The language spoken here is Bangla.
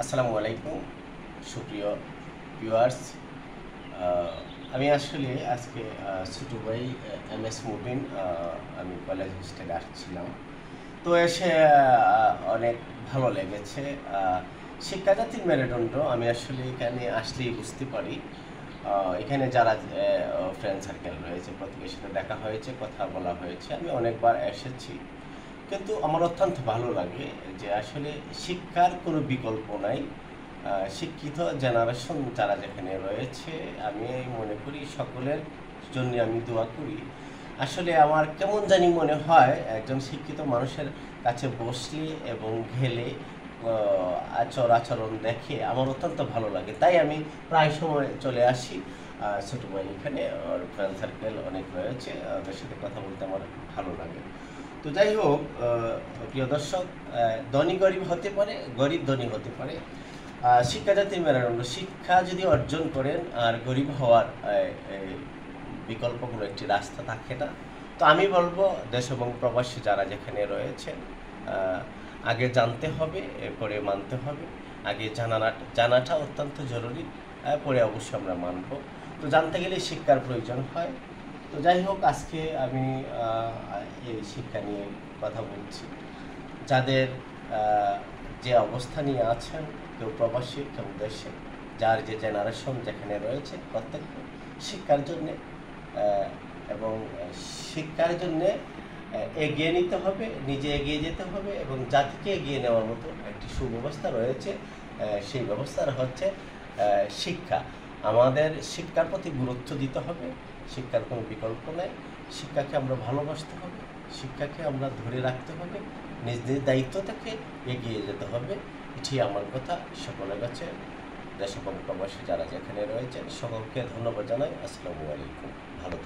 আসসালামু আলাইকুম সুপ্রিয় ভিউয়ার্স। আমি আসলে আজকে ছোটো ভাই MS মুবিন, আমি কলেজ হোস্টেলে আসছিলাম। তো এসে অনেক ভালো লেগেছে। শিক্ষাজাতির মেরুদণ্ড আমি আসলে এখানে আসলেই বুঝতে পারি। এখানে যারা ফ্রেন্ড সার্কেল রয়েছে প্রত্যেকের সাথে দেখা হয়েছে, কথা বলা হয়েছে, আমি অনেকবার এসেছি। কিন্তু আমার অত্যন্ত ভালো লাগে যে আসলে শিক্ষার কোনো বিকল্প নাই। শিক্ষিত জেনারেশন যারা যেখানে রয়েছে, আমি মনে করি সকলের জন্য আমি দোয়া করি। আসলে আমার কেমন জানি মনে হয় একজন শিক্ষিত মানুষের কাছে বসলে এবং গেলে আচরণ দেখে আমার অত্যন্ত ভালো লাগে, তাই আমি প্রায় সময় চলে আসি। ছোটো ভাই এখানে ফ্রেন্ড সার্কেল অনেক রয়েছে, ওদের সাথে কথা বলতে আমার ভালো লাগে। তো যাই হোক, প্রিয় দর্শক, ধনী গরিব হতে পারে, গরিব ধনী হতে পারে। শিক্ষা জাতির মেরুদণ্ড। শিক্ষা যদি অর্জন করেন আর গরিব হওয়ার বিকল্প কোনো একটি রাস্তা থাকে না। তো আমি বলবো দেশ এবং প্রবাসী যারা যেখানে রয়েছেন, আগে জানতে হবে, এরপরে মানতে হবে। আগে জানাটা অত্যন্ত জরুরি, পরে অবশ্যই আমরা মানব। তো জানতে গেলে শিক্ষার প্রয়োজন হয়। তো যাই হোক, আজকে আমি এই শিক্ষা নিয়ে কথা বলছি। যাদের যে অবস্থা নিয়ে আছেন, কেউ প্রবাসী, কেউ দেশে, যার যে জেনারেশন যেখানে রয়েছে, প্রত্যেককে শিক্ষার জন্যে এবং শিক্ষার জন্যে এগিয়ে নিতে হবে, নিজে এগিয়ে যেতে হবে এবং জাতিকে এগিয়ে নেওয়ার মতো একটি সুব্যবস্থা রয়েছে। সেই ব্যবস্থার হচ্ছে শিক্ষা। আমাদের শিক্ষার প্রতি গুরুত্ব দিতে হবে। শিক্ষার কোনো বিকল্প নেই। শিক্ষাকে আমরা ভালোবাসতে হবে, শিক্ষাকে আমরা ধরে রাখতে হবে, নিজেদের দায়িত্ব থেকে এগিয়ে যেতে হবে। এটি আমার কথা। সকলের কাছে দেশ এবং প্রবাসী যারা যেখানে রয়েছেন সকলকে ধন্যবাদ জানাই। আসসালামু আলাইকুম। ভালো